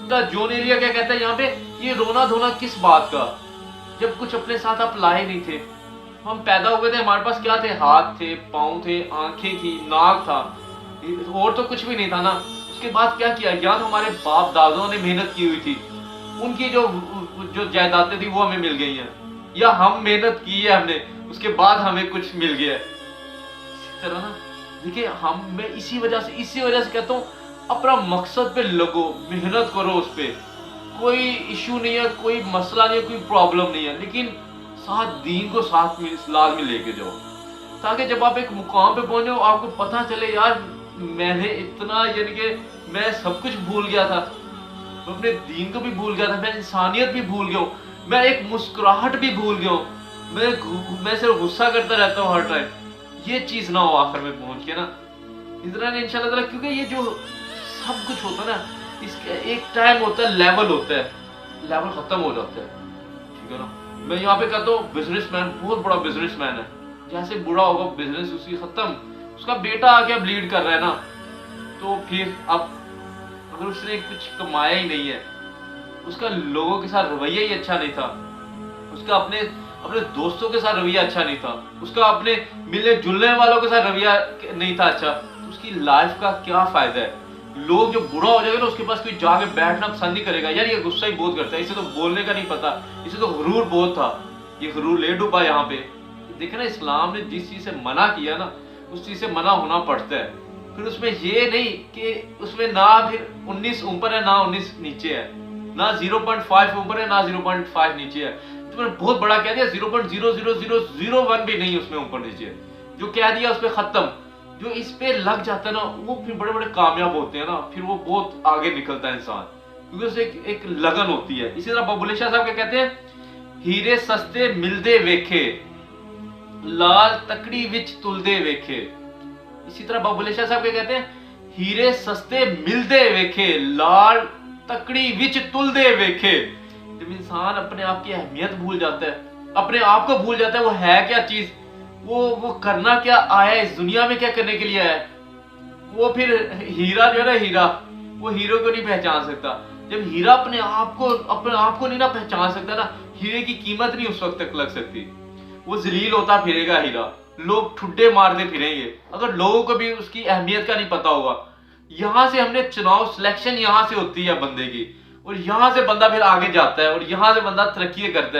John Elia क्या कहता है यहाँ पे, ये रोना धोना किस बात का, जब कुछ अपने साथ आप लाए नहीं थे। हम पैदा हुए थे, हमारे पास क्या थे, हाथ थे, पाँव थे, आंखें थी, नाक था, और तो कुछ भी नहीं था ना। उसके बाद क्या किया, या तो हमारे बाप दादों ने मेहनत की हुई थी, उनकी जो जो जायदादें थी वो हमें मिल गई हैं, या हम मेहनत की है हमने, उसके बाद हमें कुछ मिल गया है। इसी तरह ना देखिए, मैं इसी वजह से कहता हूँ, अपना मकसद पे लगो, मेहनत करो उस पे, कोई इशू नहीं है, कोई मसला नहीं है, कोई प्रॉब्लम नहीं है, लेकिन साथ दीन को साथ में लाजमी लेके जाओ, ताकि जब आप एक मुकाम पे पहुंचो आपको पता चले यार मैंने इतना, यानी कि मैं सब कुछ भूल गया था, मैं अपने दीन को भी भूल गया था, मैं इंसानियत भी भूल गया हूँ, मैं एक मुस्कुराहट भी भूल गया हूँ, मैं सिर्फ गुस्सा करता रहता हूँ हर टाइम। ये चीज ना हो आखिर में पहुंच के ना, इस तरह ने इंशाल्लाह ताला, क्योंकि ये जो सब कुछ होता है ना, इसका एक टाइम होता है, लेवल होता है, लेवल खत्म हो जाता है, ठीक है ना। मैं यहाँ पे कहता हूँ बिजनेसमैन बहुत बड़ा बिजनेसमैन है, जैसे बुरा होगा बिजनेस उसकी खत्म, उसका बेटा आके अब लीड कर रहा है ना, तो फिर अब अगर उसने कुछ कमाया ही नहीं है, उसका लोगों के साथ रवैया ही अच्छा नहीं था, उसका अपने अपने दोस्तों के साथ रवैया अच्छा नहीं था, उसका अपने मिलने जुलने वालों के साथ रवैया नहीं था अच्छा, तो उसकी लाइफ का क्या फायदा है। लोग जो बुरा हो जाएगा ना, उसके पास कोई जाके बैठना पसंद नहीं करेगा, यार ये गुस्सा ही बहुत करता है, इसे तो बोलने का नहीं पता, इसे तो गुरूर बहुत था, ये गुरूर ले डूबा यहाँ पे। देखे ना, इस्लाम ने जिस चीज से मना किया ना, उस चीज से मना होना पड़ता है। फिर उसमें ये नहीं कि उसमें ना फिर 19 ऊपर है ना 19 नीचे है, ना 0.5 ऊपर है ना 0.5 नीचे है, तो मैंने बहुत बड़ा कह दिया, 0.00001 भी नहीं उसमें ऊपर नीचे है, जो कह दिया उस पर खत्म। जो इस पे लग जाता है ना, वो फिर बड़े बड़े कामयाब होते हैं ना, फिर वो बहुत आगे निकलता है इंसान, क्योंकि उसे एक लगन होती है। इसी तरह बाबुले शाह साहब क्या कहते हैं, हीरे सस्ते मिलदे वेखे, लाल तकड़ी विच तुलदे वेखे। इसी तरह बाबुले शाह साहब क्या कहते हैं, हीरे सस्ते मिलदे वेखे, लाल तकड़ी विच तुलदे वेखे। जब इंसान अपने आप की अहमियत भूल जाता है, अपने आप को भूल जाता है, वो है क्या चीज, वो करना क्या आया है, इस दुनिया में क्या करने के लिए आया है, वो फिर हीरा जो है ना, हीरा वो हीरो को नहीं पहचान सकता। जब हीरा अपने आप को नहीं ना पहचान सकता ना, हीरे की कीमत नहीं उस वक्त तक लग सकती, वो जलील होता फिरेगा हीरा, लोग ठुड्डे मारते फिरेंगे अगर लोगों को भी उसकी अहमियत का नहीं पता होगा। यहाँ से हमने चुनाव सिलेक्शन यहाँ से होती है बंदे की, और यहाँ से बंदा फिर आगे जाता है, और यहाँ से बंदा तरक्की करता है।